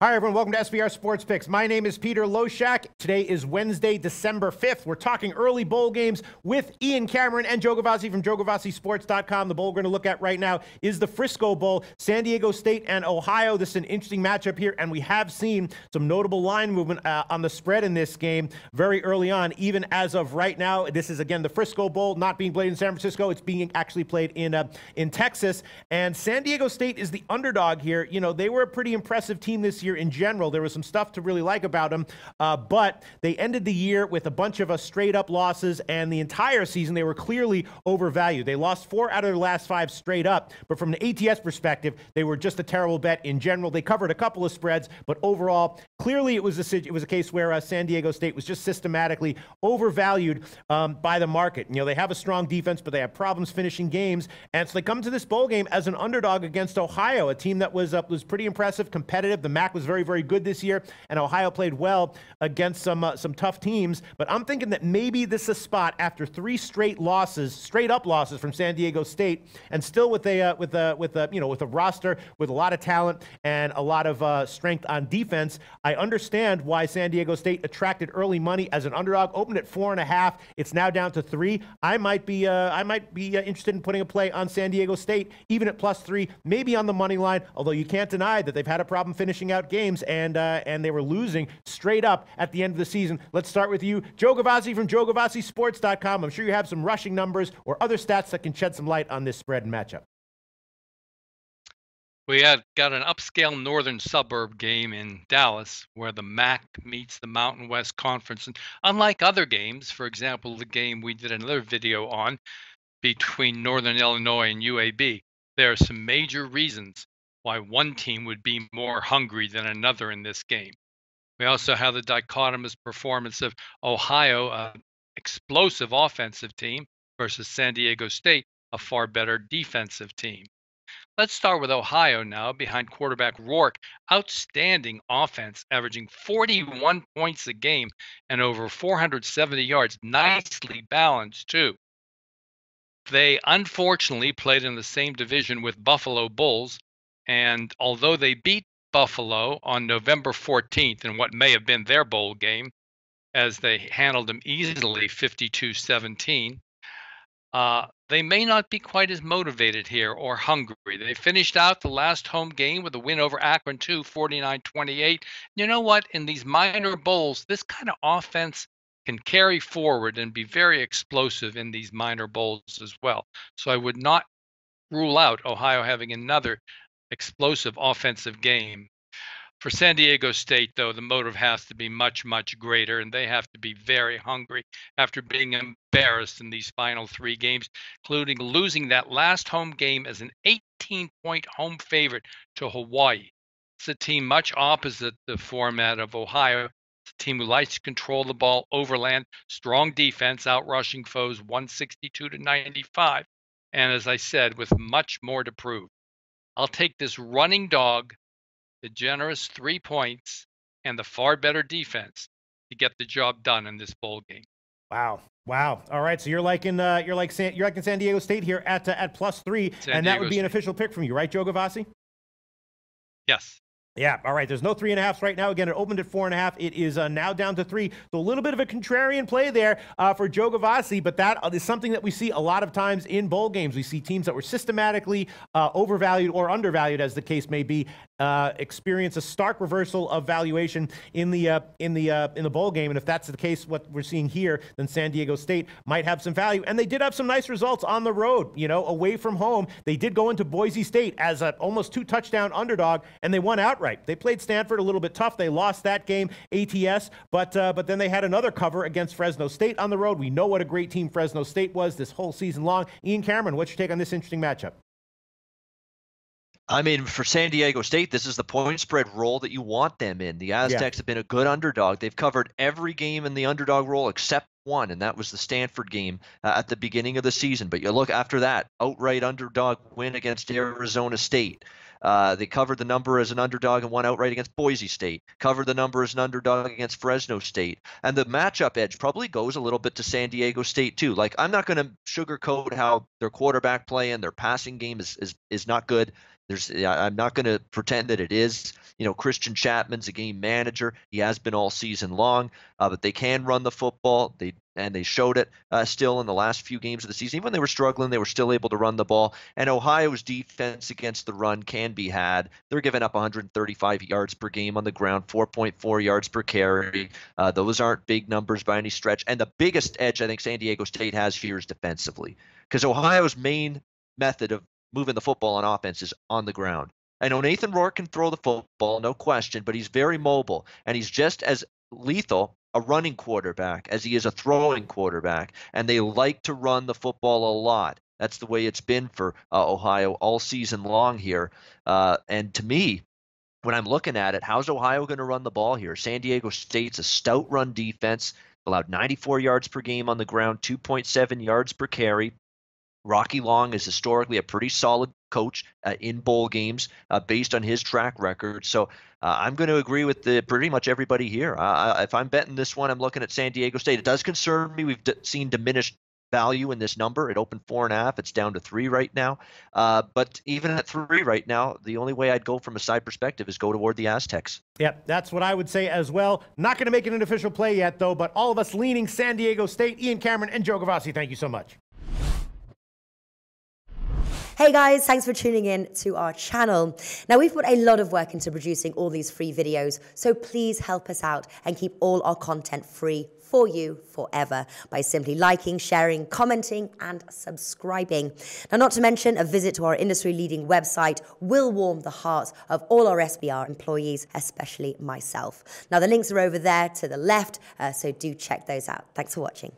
Hi, everyone. Welcome to SVR Sports Picks. My name is Peter Loshak. Today is Wednesday, December 5th. We're talking early bowl games with Ian Cameron and Joe Gavazzi from JoeGavazziSports.com. The bowl we're going to look at right now is the Frisco Bowl, San Diego State and Ohio. This is an interesting matchup here, and we have seen some notable line movement on the spread in this game very early on, even as of right now. This is, again, the Frisco Bowl, not being played in San Francisco. It's being actually played in Texas, and San Diego State is the underdog here. You know, they were a pretty impressive team this year. In general, there was some stuff to really like about them, but they ended the year with a bunch of straight-up losses, and the entire season they were clearly overvalued. They lost 4 out of their last 5 straight up, but from the ATS perspective, they were just a terrible bet in general. They covered a couple of spreads, but overall, clearly it was a case where San Diego State was just systematically overvalued by the market. You know, they have a strong defense, but they have problems finishing games, and so they come to this bowl game as an underdog against Ohio, a team that was pretty impressive, competitive. The MAC was very, very good this year, and Ohio played well against some tough teams. But I'm thinking that maybe this is a spot after 3 straight up losses from San Diego State, and still with a roster with a lot of talent and a lot of strength on defense. I understand why San Diego State attracted early money as an underdog. Opened at 4.5. It's now down to 3. I might be interested in putting a play on San Diego State, even at +3, maybe on the money line. Although you can't deny that they've had a problem finishing out games, and they were losing straight up at the end of the season. Let's start with you, Joe Gavazzi from JoeGavazziSports.com. I'm sure you have some rushing numbers or other stats that can shed some light on this spread and matchup. We had got an upscale northern suburb game in Dallas where the MAC meets the Mountain West Conference. And unlike other games, for example, the game we did another video on between Northern Illinois and UAB, there are some major reasons why one team would be more hungry than another in this game. We also have the dichotomous performance of Ohio, an explosive offensive team, versus San Diego State, a far better defensive team. Let's start with Ohio now, behind quarterback Rourke. Outstanding offense, averaging 41 points a game and over 470 yards. Nicely balanced, too. They unfortunately played in the same division with Buffalo Bulls, and although they beat Buffalo on November 14th in what may have been their bowl game, as they handled them easily 52-17, they may not be quite as motivated here or hungry. They finished out the last home game with a win over Akron, 49-28. You know what? In these minor bowls, this kind of offense can carry forward and be very explosive in these minor bowls as well. So I would not rule out Ohio having another explosive offensive game. For San Diego State, though, the motive has to be much, much greater, and they have to be very hungry after being embarrassed in these final 3 games, including losing that last home game as an 18-point home favorite to Hawaii. It's a team much opposite the format of Ohio. It's a team who likes to control the ball overland, strong defense, outrushing foes 162-95, and as I said, with much more to prove. I'll take this running dog, the generous 3 points, and the far better defense to get the job done in this bowl game. Wow. All right, so you're liking San Diego State here at +3, and that would be an official pick from you, right, Joe Gavazzi? Yes. Yeah, all right. There's no 3.5s right now. Again, it opened at 4.5. It is now down to 3. So a little bit of a contrarian play there for Joe Gavazzi, but that is something that we see a lot of times in bowl games. We see teams that were systematically overvalued or undervalued, as the case may be, experience a stark reversal of valuation in the bowl game. And if that's the case, what we're seeing here, then San Diego State might have some value. And they did have some nice results on the road, you know, away from home. They did go into Boise State as an almost 2-touchdown underdog, and they won outright. They played Stanford a little bit tough. They lost that game, ATS, but then they had another cover against Fresno State on the road. We know what a great team Fresno State was this whole season long. Ian Cameron, what's your take on this interesting matchup? I mean, for San Diego State, this is the point spread role that you want them in. The Aztecs have been a good underdog. They've covered every game in the underdog role except one, and that was the Stanford game at the beginning of the season. But you look after that, outright underdog win against Arizona State. They covered the number as an underdog and won outright against Boise State. Covered the number as an underdog against Fresno State. And the matchup edge probably goes a little bit to San Diego State too. Like, I'm not going to sugarcoat how their quarterback play and their passing game is not good. I'm not going to pretend that it is. Christian Chapman's a game manager. He has been all season long, but they can run the football. They showed it still in the last few games of the season. Even when they were struggling, they were still able to run the ball. And Ohio's defense against the run can be had. They're giving up 135 yards per game on the ground, 4.4 yards per carry. Those aren't big numbers by any stretch. And the biggest edge I think San Diego State has here is defensively, because Ohio's main method of moving the football on offense is on the ground. I know Nathan Rourke can throw the football, no question, but he's very mobile, and he's just as lethal a running quarterback as he is a throwing quarterback, and they like to run the football a lot. That's the way it's been for Ohio all season long here. And to me, when I'm looking at it, how's Ohio going to run the ball here? San Diego State's a stout run defense, allowed 94 yards per game on the ground, 2.7 yards per carry. Rocky Long is historically a pretty solid coach in bowl games based on his track record. So I'm going to agree with pretty much everybody here. If I'm betting this one, I'm looking at San Diego State. It does concern me. We've seen diminished value in this number. It opened 4.5. It's down to 3 right now. But even at 3 right now, the only way I'd go from a side perspective is go toward the Aztecs. Yep, that's what I would say as well. Not going to make it an official play yet, though, but all of us leaning San Diego State. Ian Cameron and Joe Gavassi, thank you so much. Hey guys, thanks for tuning in to our channel. Now, we've put a lot of work into producing all these free videos, so please help us out and keep all our content free for you forever by simply liking, sharing, commenting, and subscribing. Now, not to mention, a visit to our industry-leading website will warm the hearts of all our SBR employees, especially myself. Now, the links are over there to the left, so do check those out. Thanks for watching.